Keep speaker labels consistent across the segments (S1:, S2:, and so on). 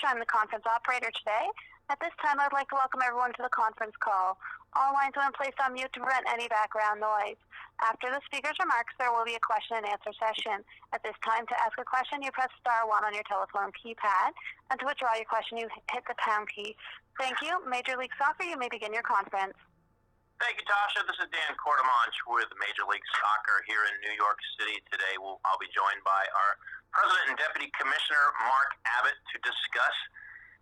S1: I'm the conference operator today. At this time, I'd like to welcome everyone to the conference call. All lines have been placed on mute to prevent any background noise. After the speaker's remarks, there will be a question and answer session. At this time, to ask a question, you press *1 on your telephone keypad, and to withdraw your question, you hit the # key. Thank you. Major League Soccer, you may begin your conference.
S2: Thank you, Tasha. This is Dan Cordemonch with Major League Soccer here in New York City. Today, I'll be joined by our President and Deputy Commissioner, Mark Abbott, to discuss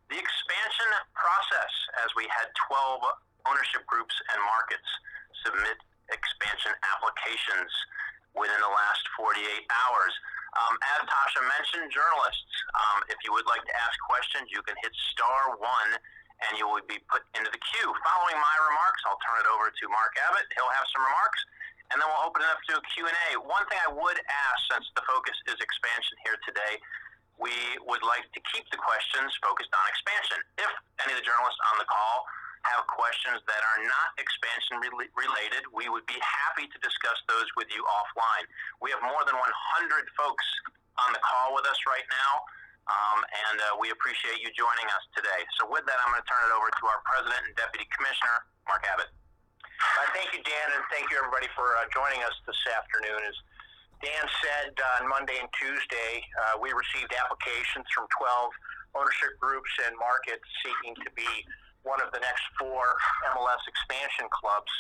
S2: the expansion process as we had 12 ownership groups and markets submit expansion applications within the last 48 hours. As Tasha mentioned, journalists, if you would like to ask questions, you can hit *1 and you will be put into the queue. Following my remarks, I'll turn it over to Mark Abbott. He'll have some remarks, and then we'll open it up to a Q&A. One thing I would ask, since the focus is expansion here today, we would like to keep the questions focused on expansion. If any of the journalists on the call have questions that are not expansion related, we would be happy to discuss those with you offline. We have more than 100 folks on the call with us right now, and we appreciate you joining us today. So with that, I'm going to turn it over to our President and Deputy Commissioner, Mark Abbott.
S3: Thank you, Dan, and thank you, everybody, for joining us this afternoon. As Dan said, on Monday and Tuesday, we received applications from 12 ownership groups and markets seeking to be one of the next 4 MLS expansion clubs.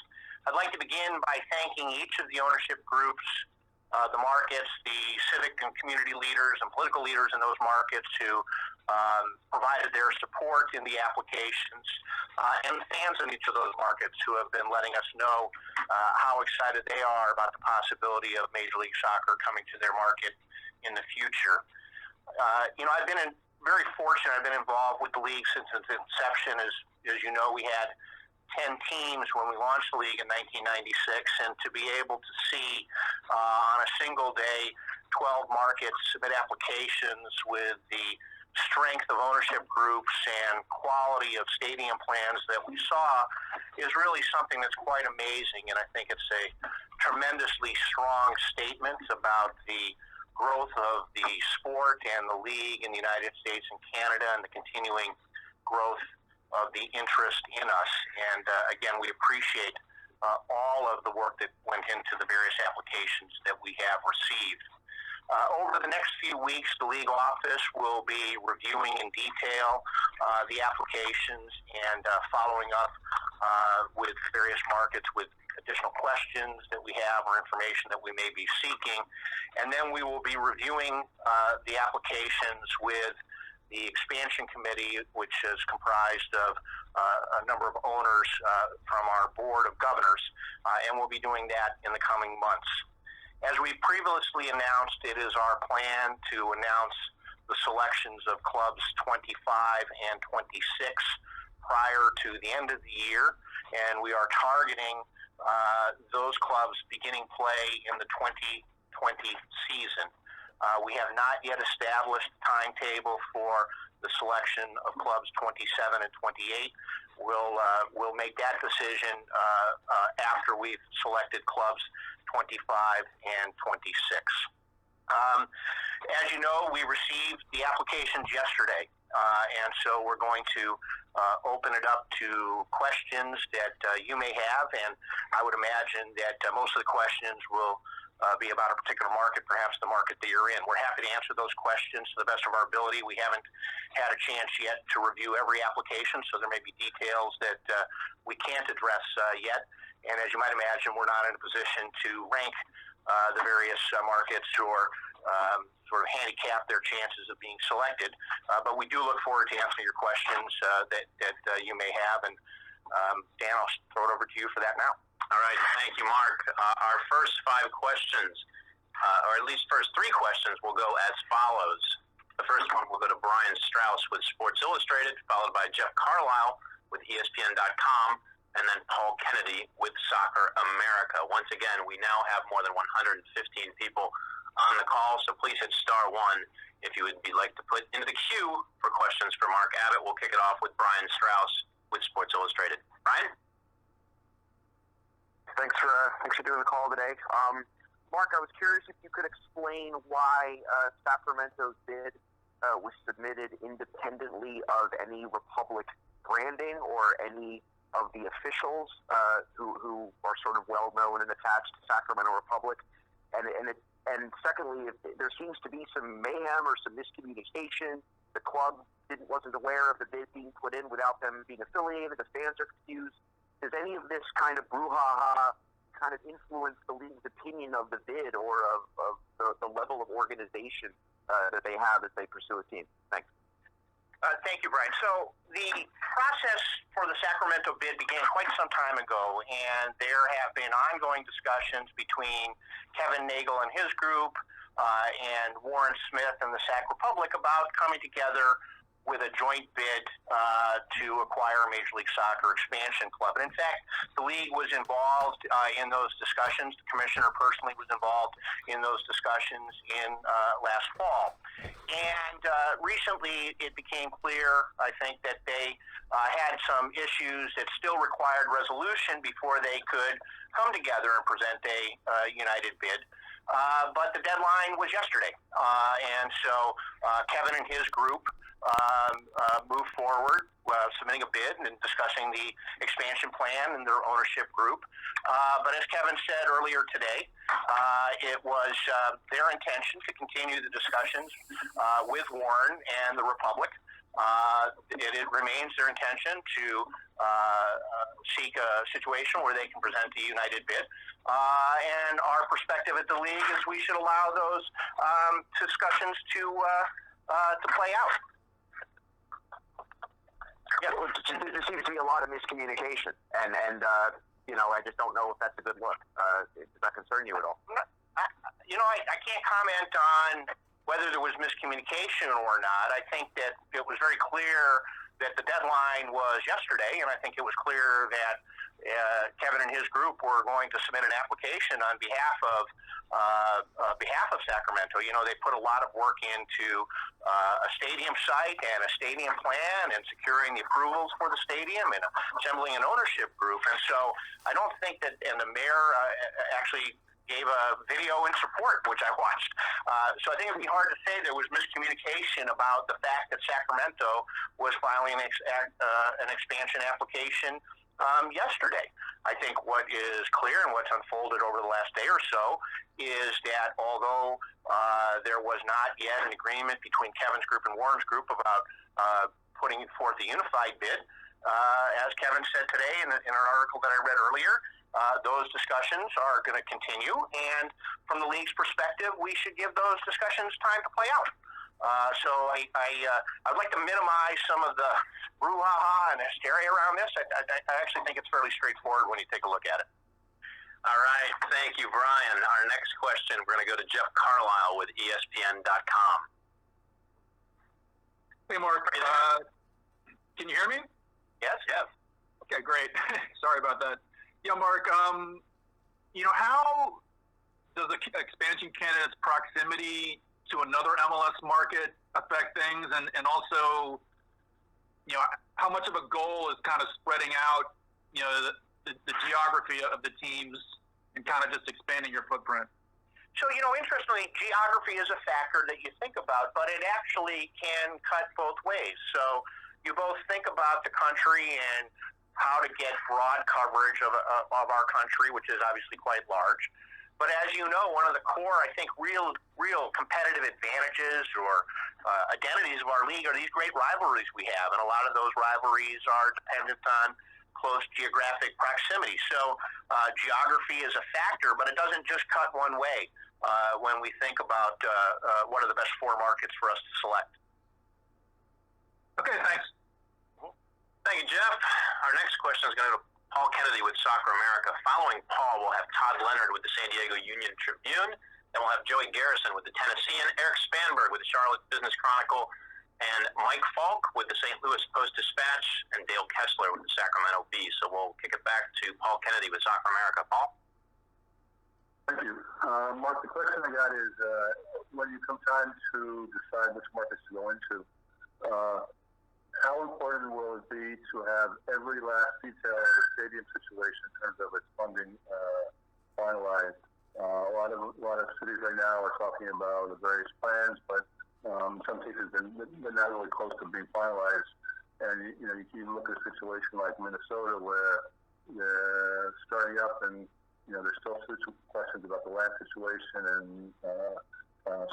S3: I'd like to begin by thanking each of the ownership groups, the markets, the civic and community leaders and political leaders in those markets who provided their support in the applications, and the fans in each of those markets who have been letting us know how excited they are about the possibility of Major League Soccer coming to their market in the future. I've been very fortunate. I've been involved with the league since its inception. As you know, we had 10 teams when we launched the league in 1996, and to be able to see on a single day 12 markets submit applications with the strength of ownership groups and quality of stadium plans that we saw is really something that's quite amazing, and I think it's a tremendously strong statement about the growth of the sport and the league in the United States and Canada, and the continuing growth of the interest in us. And again, we appreciate all of the work that went into the various applications that we have received. Over the next few weeks, the league office will be reviewing in detail the applications and following up with various markets with additional questions that we have or information that we may be seeking. And then we will be reviewing the applications with the expansion committee, which is comprised of a number of owners from our board of governors, and we'll be doing that in the coming months. As we previously announced, it is our plan to announce the selections of clubs 25 and 26 prior to the end of the year, and we are targeting those clubs beginning play in the 2020 season. We have not yet established a timetable for the selection of clubs 27 and 28. We'll make that decision after we've selected clubs 25 and 26. As you know, we received the applications yesterday, and so we're going to open it up to questions that you may have, and I would imagine that most of the questions will be about a particular market, perhaps the market that you're in. We're happy to answer those questions to the best of our ability. We haven't had a chance yet to review every application, so there may be details that we can't address yet. And as you might imagine, we're not in a position to rank the various markets or sort of handicap their chances of being selected. But we do look forward to answering your questions that you may have. And Dan, I'll throw it over to you for that now.
S2: All right. Thank you, Mark. Our first 5 questions, or at least first 3 questions, will go as follows. The first one will go to Brian Strauss with Sports Illustrated, followed by Jeff Carlisle with ESPN.com, and then Paul Kennedy with Soccer America. Once again, we now have more than 115 people on the call, so please hit *1 if you would like to put into the queue for questions for Mark Abbott. We'll kick it off with Brian Strauss with Sports Illustrated. Brian?
S4: Thanks for doing the call today. Mark, I was curious if you could explain why Sacramento's bid was submitted independently of any Republic branding or any of the officials who are sort of well known and attached to Sacramento Republic, and secondly, there seems to be some mayhem or some miscommunication. The club wasn't aware of the bid being put in without them being affiliated. The fans are confused. Does any of this kind of brouhaha kind of influence the league's opinion of the bid or of the level of organization that they have as they pursue a team? Thanks.
S3: Thank you, Brian. So the process for the Sacramento bid began quite some time ago, and there have been ongoing discussions between Kevin Nagel and his group and Warren Smith and the Sac Republic about coming together with a joint bid to acquire a Major League Soccer expansion club. And in fact, the league was involved in those discussions. The commissioner personally was involved in those discussions in last fall. And recently it became clear, I think, that they had some issues that still required resolution before they could come together and present a united bid. But the deadline was yesterday. And so Kevin and his group move forward, submitting a bid and discussing the expansion plan and their ownership group. But as Kevin said earlier today, it was their intention to continue the discussions with Warren and the Republic. It remains their intention to seek a situation where they can present a united bid. And our perspective at the league is we should allow those discussions to play out.
S4: Yeah, there seems to be a lot of miscommunication, and I just don't know if that's a good look. Does that concern you at all?
S3: I can't comment on whether there was miscommunication or not. I think that it was very clear that the deadline was yesterday, and I think it was clear that Kevin and his group were going to submit an application on behalf of Sacramento. They put a lot of work into a stadium site and a stadium plan and securing the approvals for the stadium and assembling an ownership group. And so I don't think that, and the mayor actually gave a video in support, which I watched. So I think it would be hard to say there was miscommunication about the fact that Sacramento was filing an expansion application yesterday. I think what is clear and what's unfolded over the last day or so is that although there was not yet an agreement between Kevin's group and Warren's group about putting forth a unified bid, as Kevin said today in an article that I read earlier, those discussions are going to continue, and from the league's perspective, we should give those discussions time to play out. So I'd like to minimize some of the brouhaha and hysteria around this. I actually think it's fairly straightforward when you take a look at it.
S2: All right. Thank you, Brian. Our next question, we're going to go to Jeff Carlisle with ESPN.com.
S5: Hey, Mark. Can you hear me?
S3: Yes, Jeff.
S5: Okay, great. Sorry about that. Yeah, Mark, how does the expansion candidate's proximity to another MLS market affect things? And also, how much of a goal is kind of spreading out, the geography of the teams and kind of just expanding your footprint?
S3: So, interestingly, geography is a factor that you think about, but it actually can cut both ways. So you both think about the country and how to get broad coverage of our country, which is obviously quite large. But as you know, one of the core, I think, real competitive advantages or identities of our league are these great rivalries we have. And a lot of those rivalries are dependent on close geographic proximity. So geography is a factor, but it doesn't just cut one way when we think about what are the best four markets for us to select.
S5: Okay, thanks.
S2: Thank you, Jeff. Our next question is going to go to Paul Kennedy with Soccer America. Following Paul, we'll have Todd Leonard with the San Diego Union Tribune. Then we'll have Joey Garrison with the Tennessean, Eric Spanberg with the Charlotte Business Chronicle, and Mike Falk with the St. Louis Post-Dispatch, and Dale Kessler with the Sacramento Bee. So we'll kick it back to Paul Kennedy with Soccer America. Paul?
S6: Thank you. Mark, the question I got is, when you come time to decide which markets to go into, how important will it be to have every last detail of the stadium situation in terms of its funding finalized? A lot of cities right now are talking about the various plans, but In some cases, they're not really close to being finalized. And you can even look at a situation like Minnesota where they're starting up, and there's still questions about the land situation and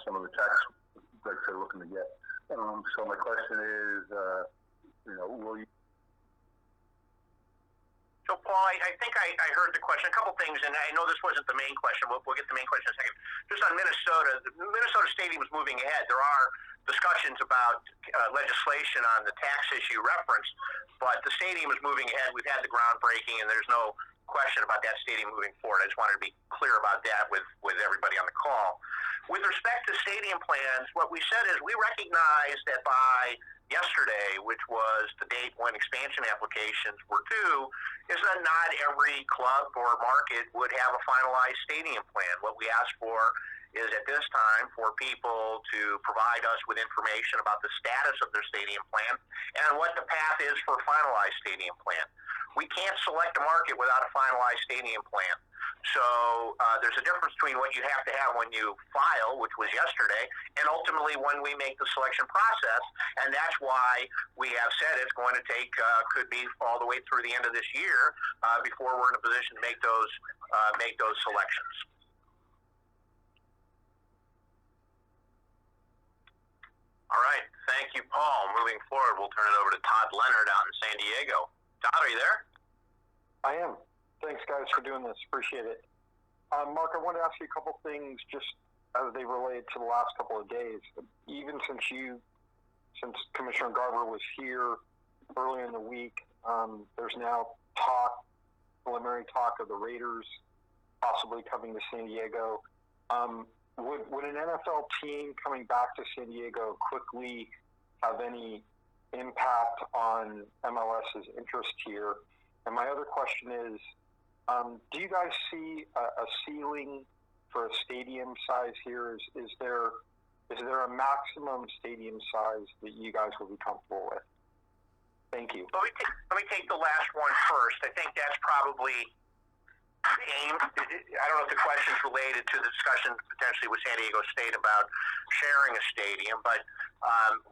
S6: some of the tax breaks they're looking to get. So my question is, will you?
S3: So, Paul, I think I heard the question. A couple things, and I know this wasn't the main question. We'll get to the main question in a second. Just on Minnesota, the Minnesota Stadium is moving ahead. There are discussions about legislation on the tax issue referenced, but the stadium is moving ahead. We've had the groundbreaking, and there's no question about that stadium moving forward. I just wanted to be clear about that with everybody on the call. With respect to stadium plans, what we said is we recognize that by yesterday, which was the date when expansion applications were due, is that not every club or market would have a finalized stadium plan. What we asked for is at this time for people to provide us with information about the status of their stadium plan and what the path is for a finalized stadium plan. We can't select a market without a finalized stadium plan. So there's a difference between what you have to have when you file, which was yesterday, and ultimately when we make the selection process. And that's why we have said it's going to take, could be all the way through the end of this year before we're in a position to make those selections.
S2: All right. Thank you, Paul. Moving forward, we'll turn it over to Todd Leonard out in San Diego. Todd, are you there?
S7: I am. Thanks, guys, for doing this. Appreciate it. Mark, I wanted to ask you a couple things just as they relate to the last couple of days. Even since Commissioner Garber was here earlier in the week, there's now preliminary talk of the Raiders possibly coming to San Diego. Would an NFL team coming back to San Diego quickly have any impact on MLS's interest here? And my other question is, do you guys see a ceiling for a stadium size here? Is there a maximum stadium size that you guys would be comfortable with? Thank you.
S3: Let me take the last one first. I think that's probably aimed. I don't know if the question's related to the discussion potentially with San Diego State about sharing a stadium, but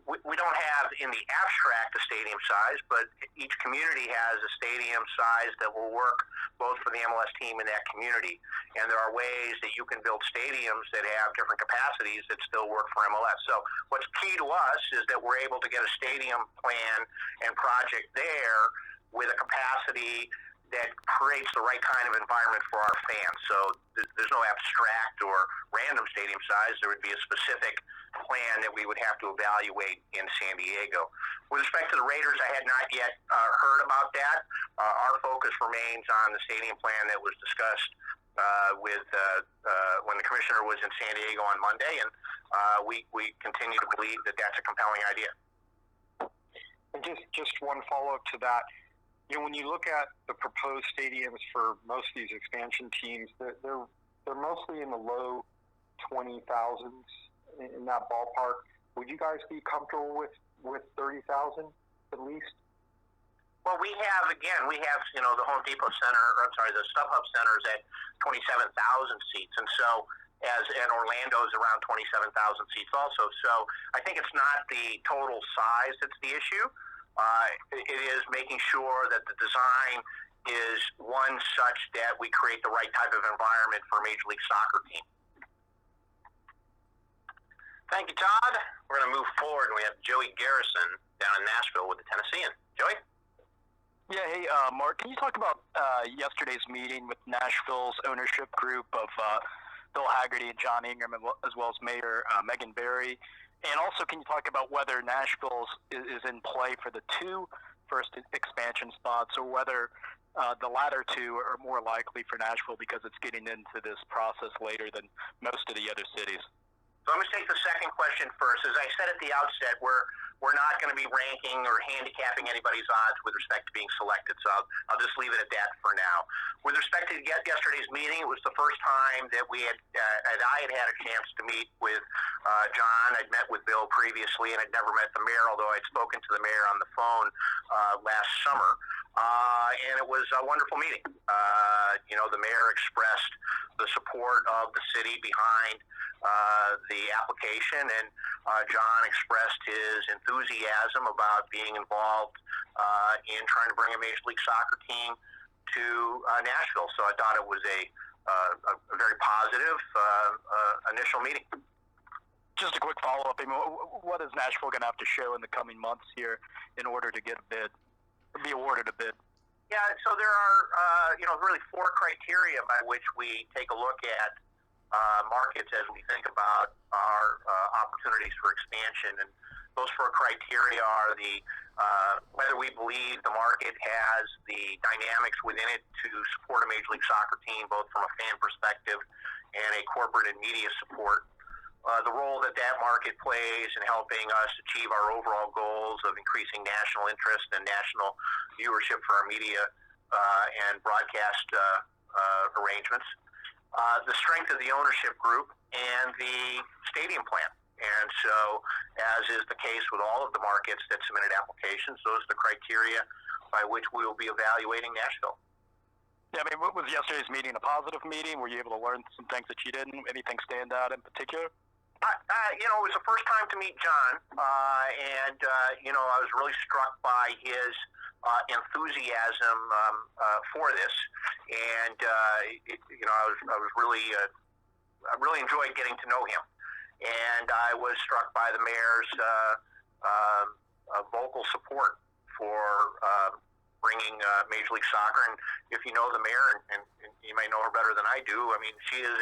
S3: we don't have in the abstract a stadium size, but each community has a stadium size that will work both for the MLS team and that community. And there are ways that you can build stadiums that have different capacities that still work for MLS. So what's key to us is that we're able to get a stadium plan and project there with a capacity that creates the right kind of environment for our fans. So there's no abstract or random stadium size. There would be a specific plan that we would have to evaluate in San Diego. With respect to the Raiders, I had not yet heard about that. Our focus remains on the stadium plan that was discussed when the commissioner was in San Diego on Monday, and we continue to believe that that's a compelling idea.
S7: And just one follow-up to that. When you look at the proposed stadiums for most of these expansion teams, they're mostly in the low 20,000s in that ballpark. Would you guys be comfortable with 30,000 at least?
S3: Well, we have the Home Depot Center, the StubHub Center is at 27,000 seats, and so and Orlando's around 27,000 seats also. So I think it's not the total size that's the issue. It is making sure that the design is one such that we create the right type of environment for a Major League Soccer team.
S2: Thank you, Todd. We're going to move forward, and we have Joey Garrison down in Nashville with the Tennessean. Joey?
S8: Yeah, hey, Mark, can you talk about yesterday's meeting with Nashville's ownership group of Bill Haggerty and John Ingram, as well as Mayor Megan Barry? And also, can you talk about whether Nashville is in play for the two first expansion spots, or whether the latter two are more likely for Nashville because it's getting into this process later than most of the other cities?
S3: So let me take the second question first. As I said at the outset, we're not going to be ranking or handicapping anybody's odds with respect to being selected. So I'll just leave it at that for now. With respect to yesterday's meeting, it was the first time that I had a chance to meet with John. I'd met with Bill previously, and I'd never met the mayor, although I'd spoken to the mayor on the phone last summer. and it was a wonderful meeting. The mayor expressed the support of the city behind the application, and John expressed his enthusiasm about being involved in trying to bring a Major League Soccer team to Nashville. So I thought it was a very positive initial meeting.
S8: Just a quick follow-up. What is Nashville going to have to show in the coming months here in order to get a bid, or be awarded a bid?
S3: Yeah, so there are, really 4 criteria by which we take a look at markets as we think about our opportunities for expansion. And those 4 criteria are whether we believe the market has the dynamics within it to support a Major League Soccer team, both from a fan perspective and a corporate and media support. The role that market plays in helping us achieve our overall goals of increasing national interest and national viewership for our media and broadcast arrangements. The strength of the ownership group and the stadium plan. And so, as is the case with all of the markets that submitted applications, those are the criteria by which we will be evaluating Nashville.
S8: Yeah, what was yesterday's meeting a positive meeting? Were you able to learn some things that you didn't? Anything stand out in particular?
S3: It was the first time to meet John, and I was really struck by his enthusiasm for this, and I really enjoyed getting to know him, and I was struck by the mayor's vocal support for bringing Major League Soccer. And if you know the mayor, and you may know her better than I do, she is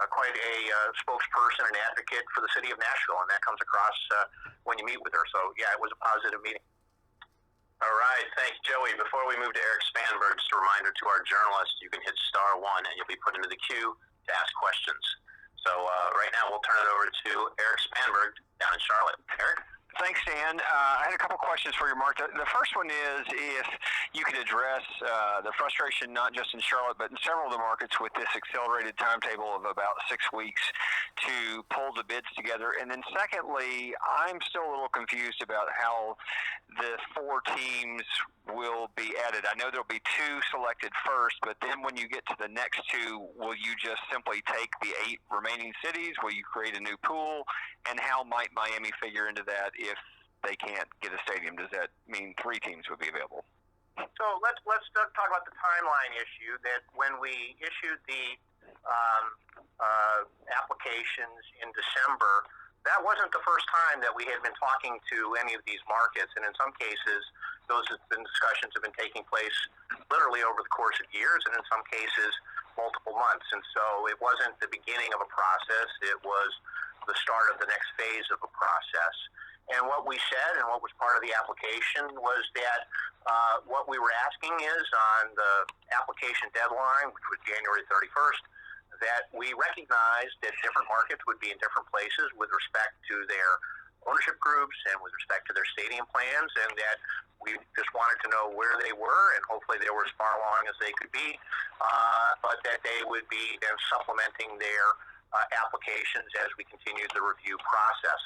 S3: quite a spokesperson and advocate for the city of Nashville, and that comes across when you meet with her. So, yeah, it was a positive meeting.
S2: All right. Thanks, Joey. Before we move to Eric Spanberg, just a reminder to our journalists, you can hit *1 and you'll be put into the queue to ask questions. So right now we'll turn it over to Eric Spanberg down in Charlotte. Eric?
S9: Thanks, Dan. I had a couple questions for you, Mark. The first one is if you could address the frustration not just in Charlotte but in several of the markets with this accelerated timetable of about 6 weeks to pull the bids together. And then secondly, I'm still a little confused about how the 4 teams will be added. I know there'll be 2 selected first, but then when you get to the next 2, will you just simply take the 8 remaining cities? Will you create a new pool? And how might Miami figure into that if they can't get a stadium? Does that mean 3 teams would be available?
S3: So let's talk about the timeline issue. That when we issued the applications in December, that wasn't the first time that we had been talking to any of these markets, and in some cases, those discussions have been taking place literally over the course of years, and in some cases, multiple months. And so it wasn't the beginning of a process, it was the start of the next phase of a process. And what we said and what was part of the application was that what we were asking is on the application deadline, which was January 31st, that we recognized that different markets would be in different places with respect to their ownership groups and with respect to their stadium plans, and that we just wanted to know where they were, and hopefully they were as far along as they could be, but that they would be then supplementing their applications as we continued the review process.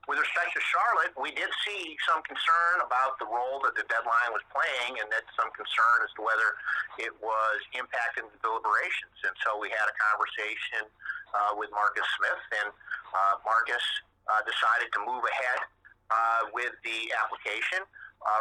S3: With respect to Charlotte, we did see some concern about the role that the deadline was playing, and that some concern as to whether it was impacting the deliberations. And so we had a conversation with Marcus Smith, and Marcus decided to move ahead with the application,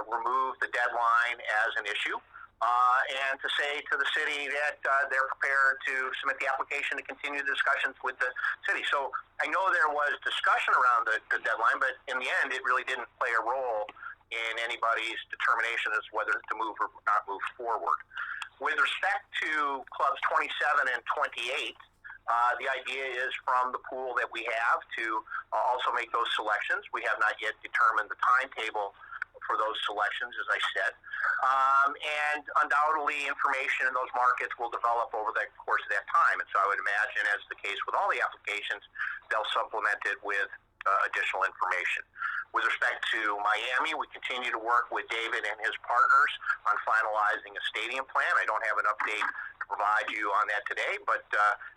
S3: remove the deadline as an issue, and to say to the city that they're prepared to submit the application to continue the discussions with the city. So I know there was discussion around the deadline, but in the end, it really didn't play a role in anybody's determination as to whether to move or not move forward. With respect to clubs 27 and 28, the idea is from the pool that we have to also make those selections. We have not yet determined the timetable for those selections, as I said. And undoubtedly, information in those markets will develop over the course of that time. And so I would imagine, as the case with all the applications, they'll supplement it with additional information. With respect to Miami, we continue to work with David and his partners on finalizing a stadium plan. I don't have an update to provide you on that today, but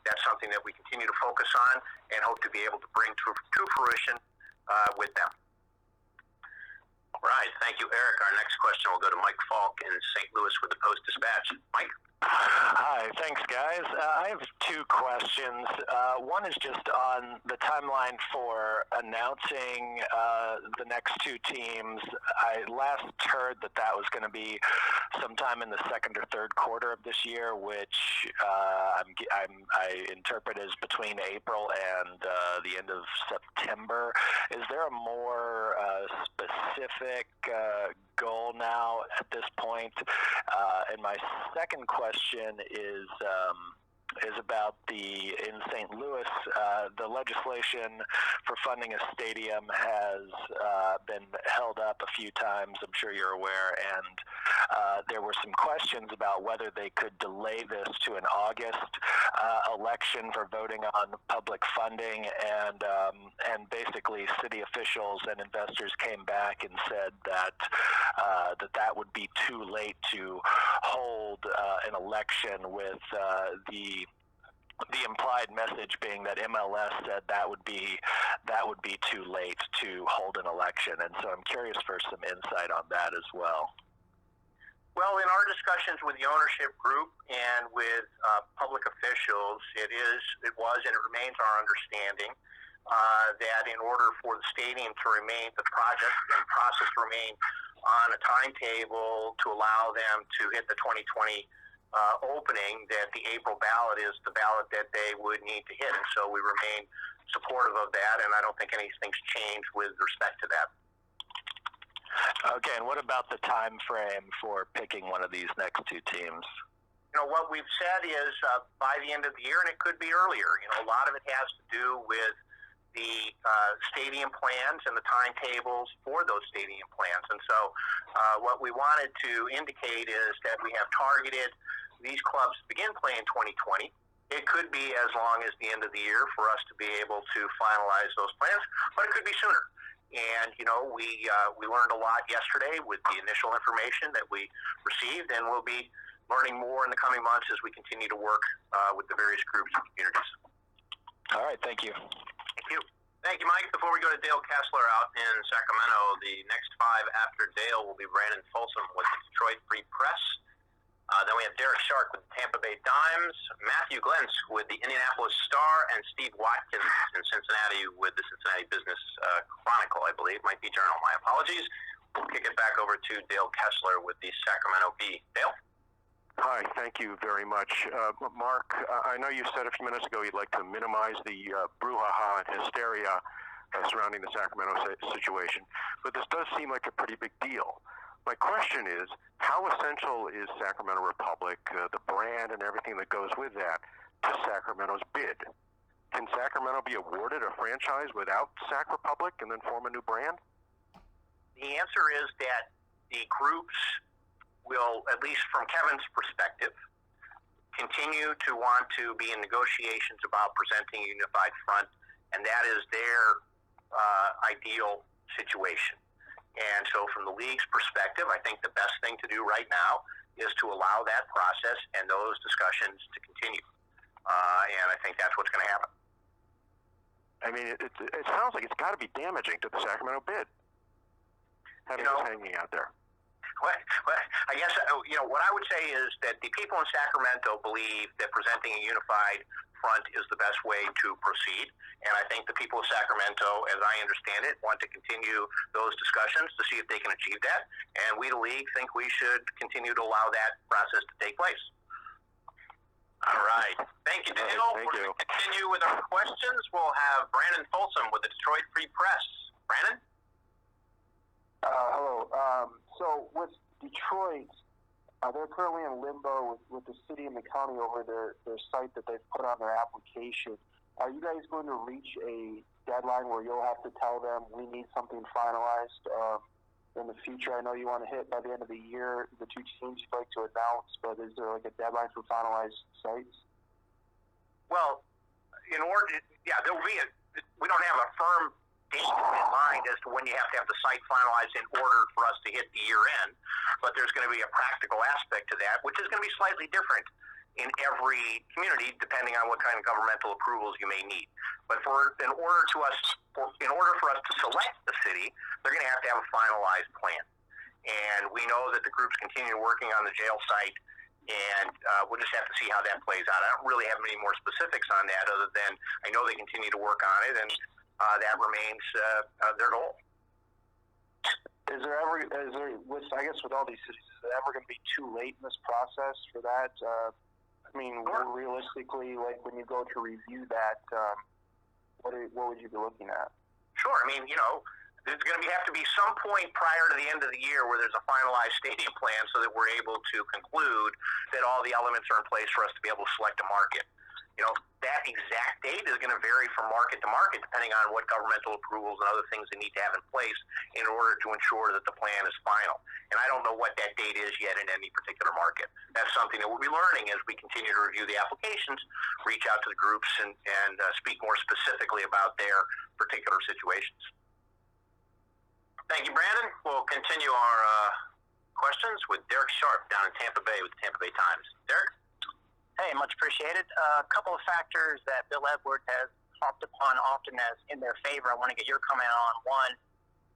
S3: that's something that we continue to focus on and hope to be able to bring to fruition with them.
S2: Right. Thank you, Eric. Our next question will go to Mike Falk in St. Louis with the Post-Dispatch. Mike?
S8: Hi, thanks, guys. I have two questions. One is just on the timeline for announcing the next two teams. I last heard that was going to be sometime in the second or third quarter of this year, which I interpret as between April and the end of September. Is there a more specific goal now at this point? And my second question is about in St. Louis, the legislation for funding a stadium has been held up a few times, I'm sure you're aware, and there were some questions about whether they could delay this to an August election for voting on public funding, and basically city officials and investors came back and said that that would be too late to hold an election, with the implied message being that MLS said that would be too late to hold an election. And so I'm curious for some insight on that as well.
S3: Well, in our discussions with the ownership group and with public officials, it was and it remains our understanding that in order for the stadium to remain, the project and process to remain on a timetable to allow them to hit the 2020 opening, that the April ballot is the ballot that they would need to hit. And so we remain supportive of that, and I don't think anything's changed with respect to that.
S8: Okay, and what about the time frame for picking one of these next two teams?
S3: You know, what we've said is by the end of the year, and it could be earlier. You know, a lot of it has to do with the stadium plans and the timetables for those stadium plans. And so what we wanted to indicate is that we have targeted these clubs to begin playing 2020. It could be as long as the end of the year for us to be able to finalize those plans, but it could be sooner. And, you know, we learned a lot yesterday with the initial information that we received, and we'll be learning more in the coming months as we continue to work with the various groups and communities.
S8: All right, thank you.
S2: Thank you. Thank you, Mike. Before we go to Dale Kessler out in Sacramento, the next five after Dale will be Brandon Folsom with the Detroit Free Press. Then we have Derek Shark with the Tampa Bay Dimes, Matthew Glentz with the Indianapolis Star, and Steve Watkins in Cincinnati with the Cincinnati Business Chronicle, I believe. Might be Journal. My apologies. We'll kick it back over to Dale Kessler with the Sacramento Bee. Dale?
S10: Hi, thank you very much. Mark, I know you said a few minutes ago you'd like to minimize the brouhaha and hysteria surrounding the Sacramento situation, but this does seem like a pretty big deal. My question is, how essential is Sacramento Republic, the brand and everything that goes with that, to Sacramento's bid? Can Sacramento be awarded a franchise without Sac Republic and then form a new brand?
S3: The answer is that the groups will, at least from Kevin's perspective, continue to want to be in negotiations about presenting a unified front, and that is their ideal situation. And so from the league's perspective, I think the best thing to do right now is to allow that process and those discussions to continue. And I think that's what's going to happen.
S10: I mean, it sounds like it's got to be damaging to the Sacramento bid, having this hanging out there.
S3: Well, I guess, you know, what I would say is that the people in Sacramento believe that presenting a unified front is the best way to proceed. And I think the people of Sacramento, as I understand it, want to continue those discussions to see if they can achieve that. And we, the league, think we should continue to allow that process to take place. All right. Thank you, Dale.
S10: Thank you.
S3: We're going to continue with our questions. We'll have Brandon Folsom with the Detroit Free Press. Brandon?
S7: Hello. So with Detroit, they're currently in limbo with the city and the county over their site that they've put on their application. Are you guys going to reach a deadline where you'll have to tell them we need something finalized in the future? I know you want to hit by the end of the year the two teams you'd like to announce, but is there like a deadline for finalized sites?
S3: Well, there will be we don't have a firm date in mind as to when you have to have the site finalized in order for us to hit the year end, but there's going to be a practical aspect to that, which is going to be slightly different in every community depending on what kind of governmental approvals you may need. But in order for us to select the city, they're going to have a finalized plan. And we know that the group's continue working on the jail site, and we'll just have to see how that plays out. I don't really have any more specifics on that other than I know they continue to work on it, and that remains their goal.
S7: Is there ever, I guess with all these cities, is it ever going to be too late in this process for that? I mean, realistically, like when you go to review that, what would you be looking at?
S3: Sure. I mean, there's going to have to be some point prior to the end of the year where there's a finalized stadium plan so that we're able to conclude that all the elements are in place for us to be able to select a market. That exact date is going to vary from market to market depending on what governmental approvals and other things they need to have in place in order to ensure that the plan is final. And I don't know what that date is yet in any particular market. That's something that we'll be learning as we continue to review the applications, reach out to the groups, and speak more specifically about their particular situations. Thank you, Brandon. We'll continue our questions with Derek Sharp down in Tampa Bay with the Tampa Bay Times. Derek?
S11: Hey, much appreciated. A couple of factors that Bill Edwards has harped upon often as in their favor. I want to get your comment on one,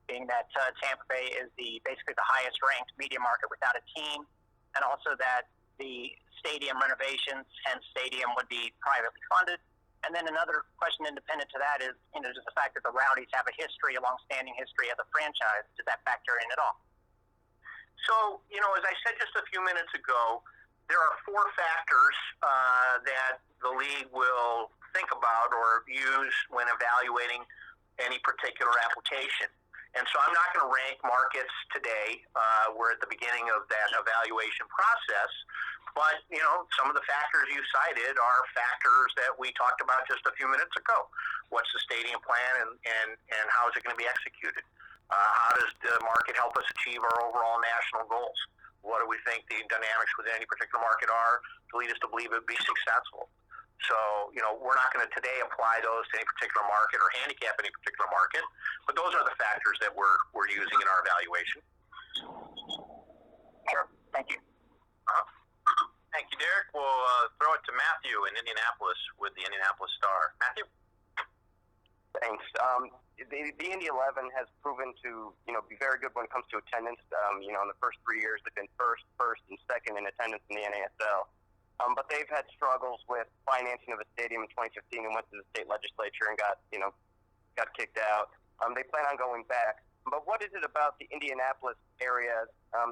S11: being that Tampa Bay is basically the highest ranked media market without a team, and also that the stadium renovations, hence stadium, would be privately funded. And then another question independent to that is, just the fact that the Rowdies have a history, a long-standing history as a franchise. Does that factor in at all?
S3: So, as I said just a few minutes ago, there are four factors that the league will think about or use when evaluating any particular application. And so I'm not going to rank markets today. We're at the beginning of that evaluation process. But, some of the factors you cited are factors that we talked about just a few minutes ago. What's the stadium plan and how is it going to be executed? How does the market help us achieve our overall national goals? What do we think the dynamics within any particular market are to lead us to believe it would be successful? So, we're not going to today apply those to any particular market or handicap any particular market, but those are the factors that we're using in our evaluation.
S11: Sure. Thank you.
S2: Thank you, Derek. We'll throw it to Matthew in Indianapolis with the Indianapolis Star. Matthew?
S12: Thanks. The Indy 11 has proven to, be very good when it comes to attendance. In the first 3 years, they've been first, and second in attendance in the NASL. But they've had struggles with financing of a stadium in 2015 and went to the state legislature and got kicked out. They plan on going back. But what is it about the Indianapolis area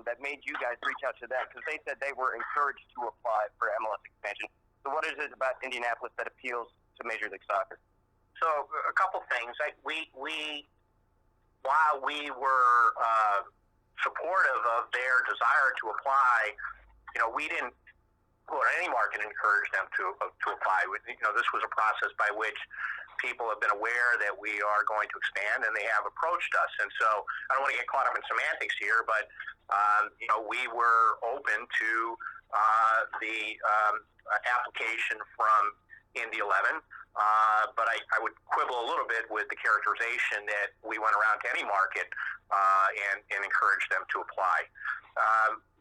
S12: that made you guys reach out to them? Because they said they were encouraged to apply for MLS expansion. So what is it about Indianapolis that appeals to Major League Soccer?
S3: So a couple things. While we were supportive of their desire to apply, we didn't go to any market and encourage them to apply. This was a process by which people have been aware that we are going to expand, and they have approached us. And so I don't want to get caught up in semantics here, but we were open to the application from Indy 11. But I would quibble a little bit with the characterization that we went around to any market and encouraged them to apply.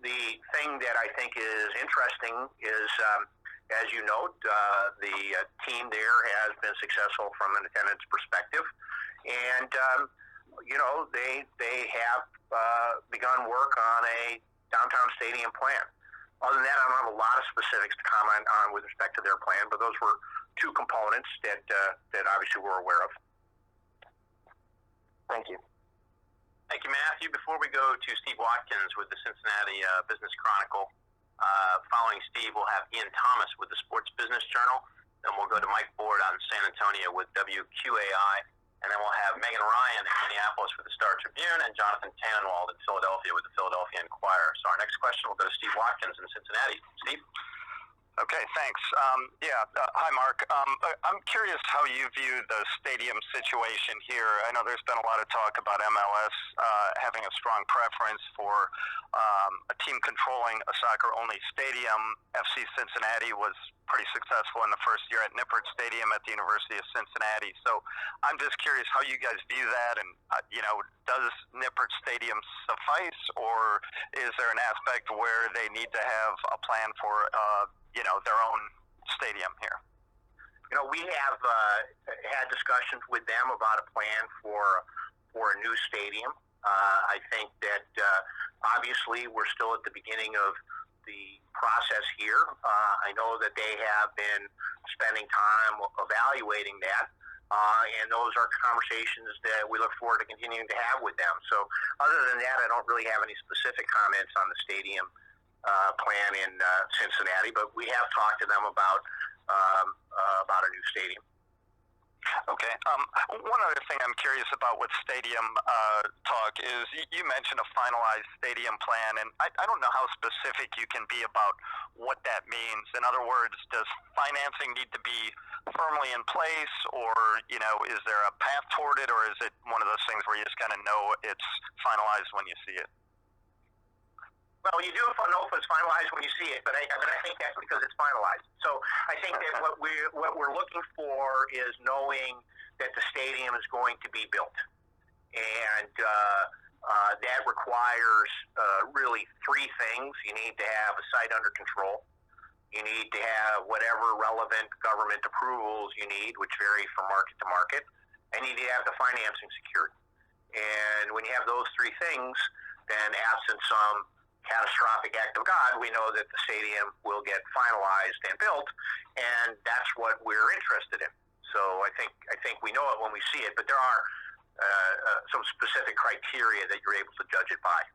S3: The thing that I think is interesting is, as you note, the team there has been successful from an attendance perspective, and they have begun work on a downtown stadium plan. Other than that, I don't have a lot of specifics to comment on with respect to their plan, but those were two components that obviously we're aware of.
S12: Thank you.
S2: Thank you, Matthew. Before we go to Steve Watkins with the Cincinnati Business Chronicle, following Steve, we'll have Ian Thomas with the Sports Business Journal. Then we'll go to Mike Ford on San Antonio with WQAI. And then we'll have Megan Ryan in Minneapolis with the Star Tribune and Jonathan Tannenwald in Philadelphia with the Philadelphia Inquirer. So our next question will go to Steve Watkins in Cincinnati. Steve?
S8: Okay, thanks. Hi, Mark. I'm curious how you view the stadium situation here. I know there's been a lot of talk about MLS having a strong preference for a team controlling a soccer-only stadium. FC Cincinnati was pretty successful in the first year at Nippert Stadium at the University of Cincinnati. So I'm just curious how you guys view that, and does Nippert Stadium suffice, or is there an aspect where they need to have a plan for their own stadium here?
S3: We have had discussions with them about a plan for for a new stadium. I think that obviously we're still at the beginning of the process here. I know that they have been spending time evaluating that, and those are conversations that we look forward to continuing to have with them. So other than that, I don't really have any specific comments on the stadium plan in Cincinnati, but we have talked to them about a new stadium.
S8: Okay. One other thing I'm curious about with stadium talk is you mentioned a finalized stadium plan, and I don't know how specific you can be about what that means. In other words, does financing need to be firmly in place, or, is there a path toward it, or is it one of those things where you just kind of know it's finalized when you see it?
S3: Well, you do know if it's finalized when you see it, but I think that's because it's finalized. So I think that what we're looking for is knowing that the stadium is going to be built, and that requires really three things. You need to have a site under control. You need to have whatever relevant government approvals you need, which vary from market to market, and you need to have the financing secured. And when you have those three things, then absent some catastrophic act of God, we know that the stadium will get finalized and built, and that's what we're interested in. So I think we know it when we see it, but there are some specific criteria that you're able to judge it by.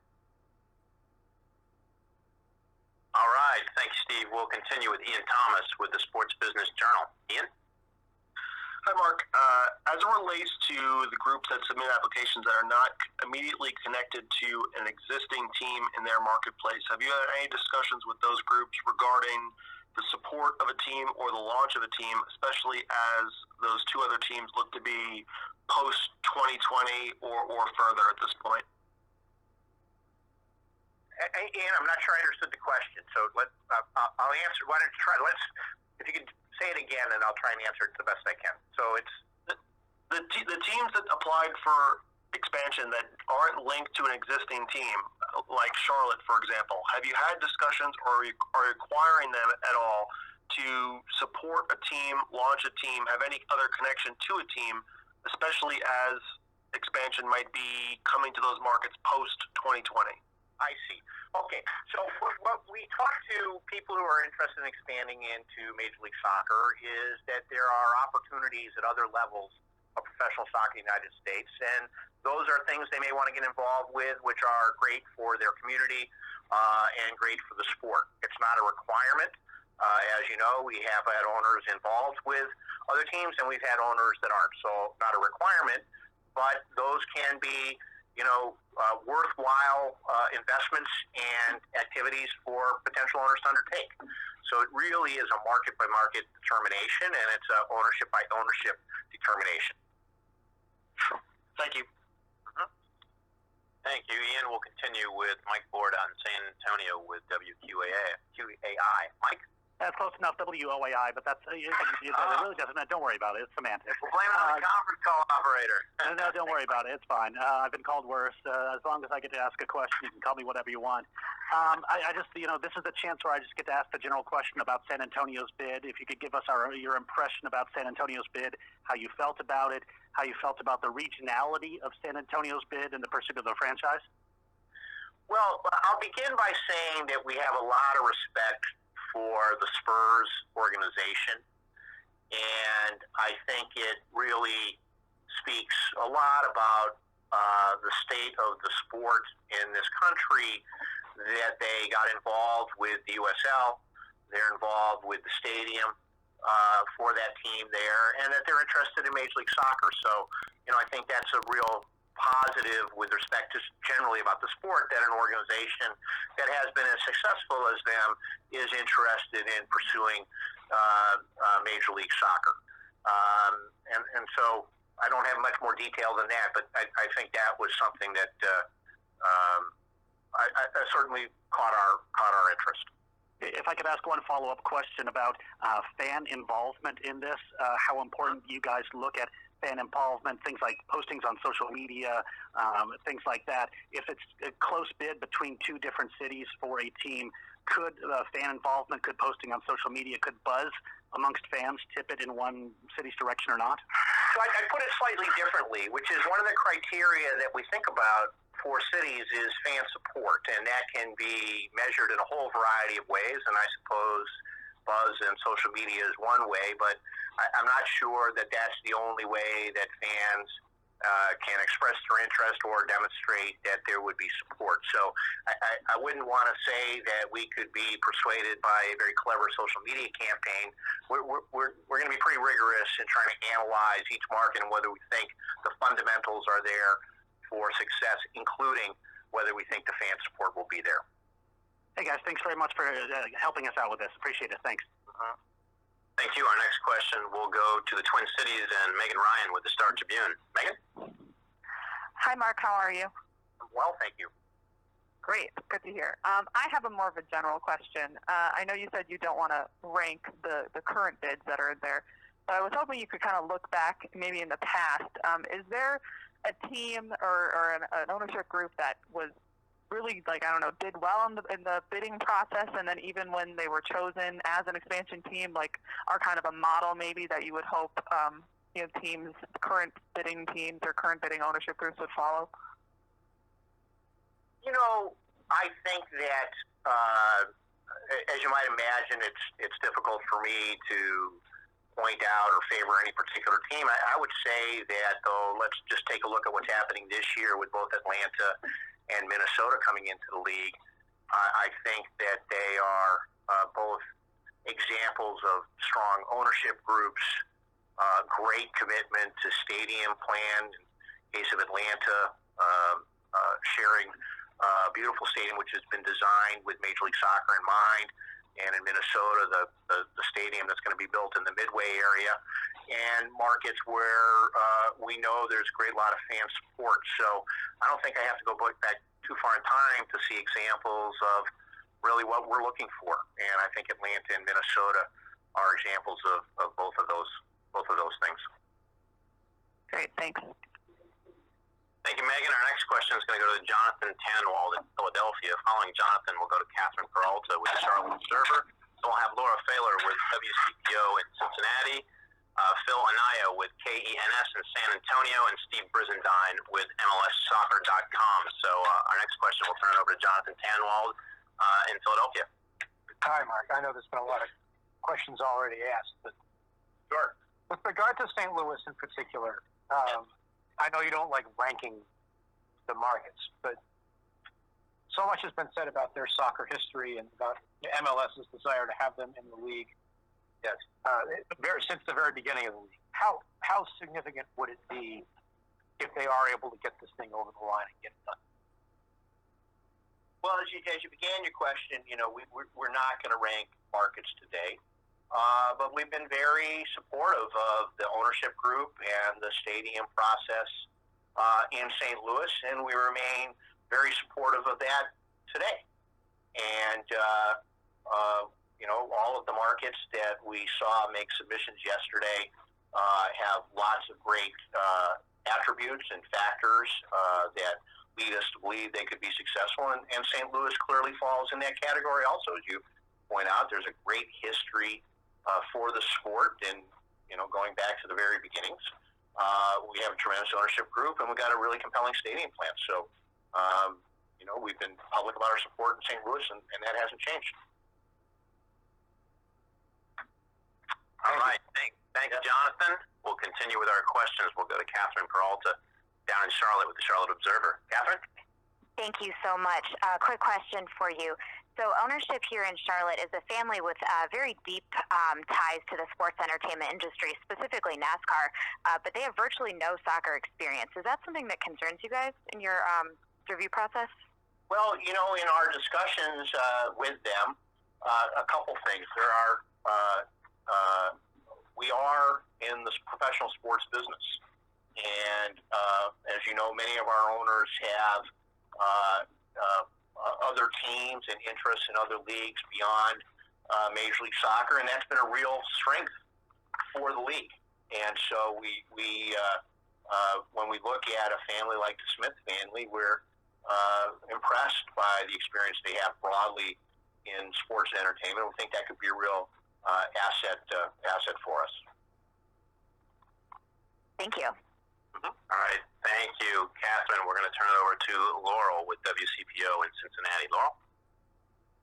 S2: All right, thanks, Steve. We'll continue with Ian Thomas with the Sports Business Journal. Ian?
S13: Hi, Mark. As it relates to the groups that submit applications that are not immediately connected to an existing team in their marketplace, have you had any discussions with those groups regarding the support of a team or the launch of a team, especially as those two other teams look to be post-2020 or further at this point?
S3: Ian, I'm not sure I understood the question, so I'll answer. Why don't you try? If you could say it again, and I'll try and answer it the best I can. So it's
S13: the teams that applied for expansion that aren't linked to an existing team, like Charlotte, for example. Have you had discussions or are requiring them at all to support a team, launch a team, have any other connection to a team, especially as expansion might be coming to those markets post-2020?
S3: I see. Okay, so what we talk to people who are interested in expanding into Major League Soccer is that there are opportunities at other levels of professional soccer in the United States, and those are things they may want to get involved with, which are great for their community and great for the sport. It's not a requirement. As you know, we have had owners involved with other teams, and we've had owners that aren't. So not a requirement, but those can be worthwhile investments and activities for potential owners to undertake. So it really is a market-by-market determination, and it's a ownership-by-ownership determination.
S13: Sure. Thank you.
S2: Mm-hmm. Thank you, Ian. We'll continue with Mike Borda in San Antonio with WQAI. Mike?
S14: That's close enough, WOAI, but that's it really doesn't. Don't worry about it. It's semantics.
S2: We'll blame it on the conference call operator.
S14: No, don't worry about it. It's fine. I've been called worse. As long as I get to ask a question, you can call me whatever you want. I just, this is a chance where I just get to ask the general question about San Antonio's bid. If you could give us your impression about San Antonio's bid, how you felt about it, how you felt about the regionality of San Antonio's bid and the pursuit of the franchise.
S3: Well, I'll begin by saying that we have a lot of respect for the Spurs organization, and I think it really speaks a lot about the state of the sport in this country that they got involved with the USL, they're involved with the stadium for that team there, and that they're interested in Major League Soccer. So, I think that's a real positive with respect to generally about the sport, that an organization that has been as successful as them is interested in pursuing Major League Soccer. And so I don't have much more detail than that, but I think that was something that I certainly caught our interest.
S14: If I could ask one follow-up question about fan involvement in this, how important you guys look at fan involvement, things like postings on social media, things like that. If it's a close bid between two different cities for a team, could fan involvement, could posting on social media, could buzz amongst fans tip it in one city's direction or not?
S3: So I put it slightly differently, which is one of the criteria that we think about for cities is fan support, and that can be measured in a whole variety of ways, and I suppose buzz and social media is one way, but I'm not sure that that's the only way that fans can express their interest or demonstrate that there would be support. So I wouldn't want to say that we could be persuaded by a very clever social media campaign. We're going to be pretty rigorous in trying to analyze each market and whether we think the fundamentals are there for success, including whether we think the fan support will be there.
S14: Hey guys, thanks very much for helping us out with this. Appreciate it. Thanks.
S2: Thank you. Our next question will go to the Twin Cities and Megan Ryan with the Star Tribune. Megan?
S15: Hi, Mark. How are you?
S3: I'm well, thank you.
S15: Great. Good to hear. I have a more of a general question. I know you said you don't want to rank the current bids that are in there, but I was hoping you could kind of look back maybe in the past. Is there a team or an ownership group that was really, did well in the bidding process, and then even when they were chosen as an expansion team, are kind of a model maybe that you would hope teams, current bidding teams or current bidding ownership groups would follow?
S3: I think that, as you might imagine, it's difficult for me to point out or favor any particular team. I would say that, though, let's just take a look at what's happening this year with both Atlanta and Minnesota coming into the league. I think that they are both examples of strong ownership groups, great commitment to stadium plan. In the case of Atlanta, sharing a beautiful stadium which has been designed with Major League Soccer in mind, and in Minnesota, the stadium that's going to be built in the Midway area, and markets where we know there's a great lot of fan support. So I don't think I have to go back too far in time to see examples of really what we're looking for. And I think Atlanta and Minnesota are examples of both of those things.
S15: Great, thanks.
S2: Thank you, Megan. Our next question is going to go to Jonathan Tannenwald in Philadelphia. Following Jonathan, we'll go to Catherine Peralta with the Charlotte Observer. Then we'll have Laura Failer with WCPO in Cincinnati, Phil Anaya with KENS in San Antonio, and Steve Brizendine with MLSsoccer.com. So our next question, we'll turn it over to Jonathan Tannenwald in Philadelphia.
S16: Hi, Mark. I know there's been a lot of questions already asked, but
S3: sure.
S16: With regard to St. Louis in particular, I know you don't like ranking the markets, but so much has been said about their soccer history and about MLS's desire to have them in the league.
S3: Yes.
S16: Since the very beginning of the league. How significant would it be if they are able to get this thing over the line and get it done?
S3: Well, as you began your question, we're not going to rank markets today. But we've been very supportive of the ownership group and the stadium process in St. Louis, and we remain very supportive of that today. And, all of the markets that we saw make submissions yesterday have lots of great attributes and factors that lead us to believe they could be successful. And St. Louis clearly falls in that category also. As you point out, there's a great history for the sport, and going back to the very beginnings, we have a tremendous ownership group, and we've got a really compelling stadium plan. So, we've been public about our support in St. Louis, and that hasn't changed.
S2: All right, thanks, Jonathan. We'll continue with our questions. We'll go to Catherine Peralta down in Charlotte with the Charlotte Observer. Catherine?
S17: Thank you so much. Quick question for you. So ownership here in Charlotte is a family with very deep ties to the sports entertainment industry, specifically NASCAR, but they have virtually no soccer experience. Is that something that concerns you guys in your review process?
S3: Well, in our discussions with them, a couple things. We are in the professional sports business, and as you know, many of our owners have other teams and interests in other leagues beyond Major League Soccer, and that's been a real strength for the league. And so we when we look at a family like the Smith family, we're impressed by the experience they have broadly in sports entertainment. We think that could be a real asset for us.
S17: Thank you.
S2: All right. Thank you, Catherine. We're going to turn it over to Laurel with WCPO in Cincinnati. Laurel?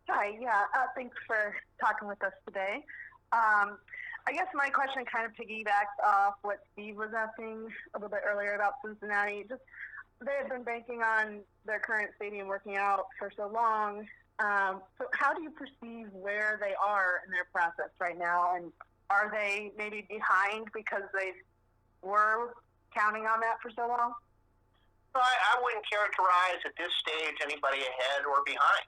S18: Hi. Yeah. Thanks for talking with us today. I guess my question kind of piggybacks off what Steve was asking a little bit earlier about Cincinnati. Just they have been banking on their current stadium working out for so long. So how do you perceive where they are in their process right now? And are they maybe behind because they were counting on that for so long?
S3: No, I wouldn't characterize at this stage anybody ahead or behind.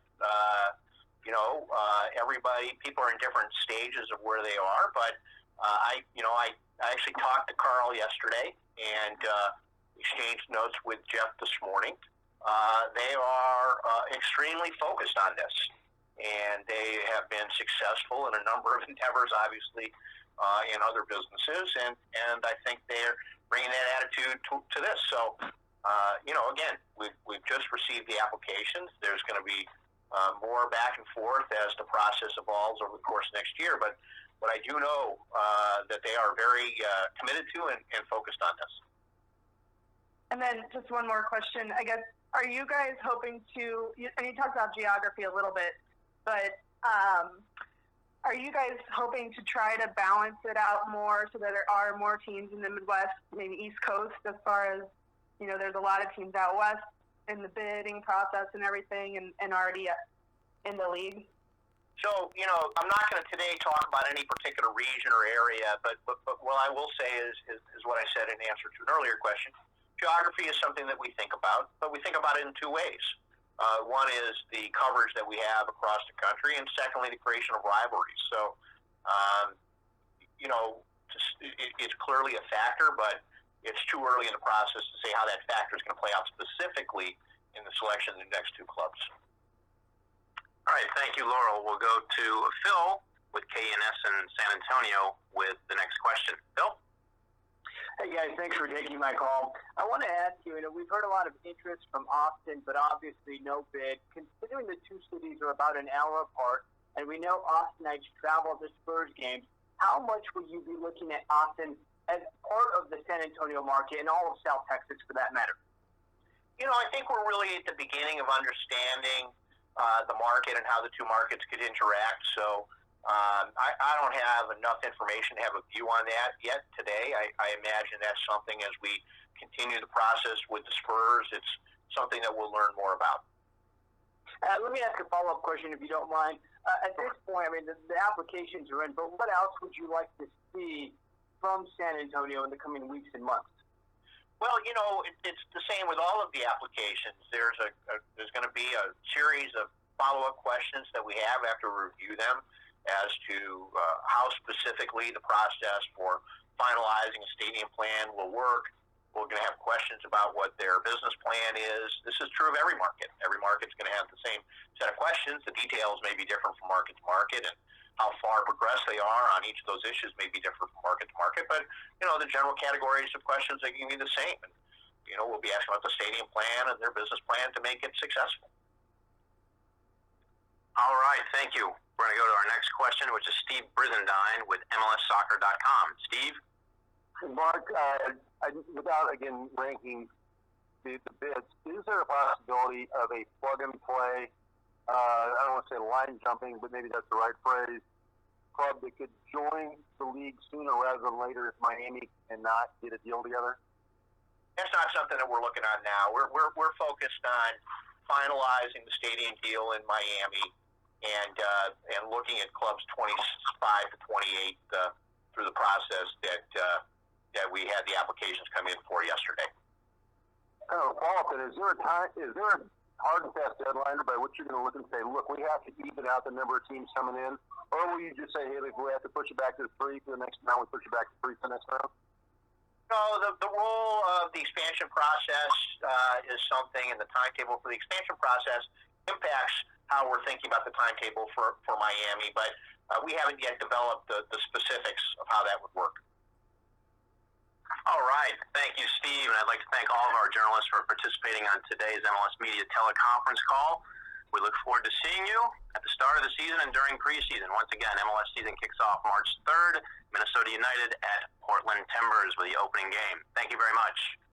S3: People are in different stages of where they are, but I actually talked to Carl yesterday and exchanged notes with Jeff this morning. They are extremely focused on this, and they have been successful in a number of endeavors, obviously, in other businesses, and I think they're bringing that attitude to this. So, again, we've just received the applications. There's going to be more back and forth as the process evolves over the course of next year, but I do know that they are very committed to and focused on this.
S18: And then just one more question, I guess. Are you guys hoping to, and you talked about geography a little bit, but are you guys hoping to try to balance it out more so that there are more teams in the Midwest, maybe East Coast, as far as, there's a lot of teams out west in the bidding process and everything and already in the league?
S3: So, I'm not going to today talk about any particular region or area, but what I will say is what I said in answer to an earlier question. Geography is something that we think about, but we think about it in two ways. One is the coverage that we have across the country, and secondly, the creation of rivalries. So, it's clearly a factor, but it's too early in the process to say how that factor is going to play out specifically in the selection of the next two clubs.
S2: All right, thank you, Laurel. We'll go to Phil with KNS in San Antonio with the next question. Phil?
S19: Hey, guys, thanks for taking my call. I want to ask you, we've heard a lot of interest from Austin, but obviously no bid. Considering the two cities are about an hour apart, and we know Austinites travel to Spurs games, how much will you be looking at Austin as part of the San Antonio market and all of South Texas for that matter?
S3: I think we're really at the beginning of understanding the market and how the two markets could interact. So I don't have enough information to have a view on that yet today. I imagine that's something as we continue the process with the Spurs, it's something that we'll learn more about.
S19: Let me ask a follow-up question, if you don't mind. At this point, the applications are in, but what else would you like to see from San Antonio in the coming weeks and months?
S3: Well, it's the same with all of the applications. There's going to be a series of follow-up questions that we have after we review them as to how specifically the process for finalizing a stadium plan will work. We're going to have questions about what their business plan is. This is true of every market. Every market's going to have the same set of questions. The details may be different from market to market, and how far progressed they are on each of those issues may be different from market to market. But, the general categories of questions are going to be the same. And, we'll be asking about the stadium plan and their business plan to make it successful.
S2: All right, thank you. We're going to go to our next question, which is Steve Brizendine with MLSsoccer.com. Steve?
S10: Mark, without, again, ranking the bids, is there a possibility of a plug-and-play, I don't want to say line jumping, but maybe that's the right phrase, club that could join the league sooner rather than later if Miami cannot get a deal together?
S3: That's not something that we're looking on now. We're focused on finalizing the stadium deal in Miami and looking at clubs 25 to 28 through the process that we had the applications come in for yesterday.
S10: Follow-up, is there a hard and fast deadline by which you're going to look and say, look, we have to even out the number of teams coming in? Or will you just say, hey, if we have to push it back to 3 for the next round, we push it back to 3 for the next round?
S3: No, the role of the expansion process is something, and the timetable for the expansion process impacts how we're thinking about the timetable for Miami, but we haven't yet developed the specifics of how that would work.
S2: All right. Thank you, Steve. And I'd like to thank all of our journalists for participating on today's MLS Media teleconference call. We look forward to seeing you at the start of the season and during preseason. Once again, MLS season kicks off March 3rd. Minnesota United at Portland Timbers with the opening game. Thank you very much.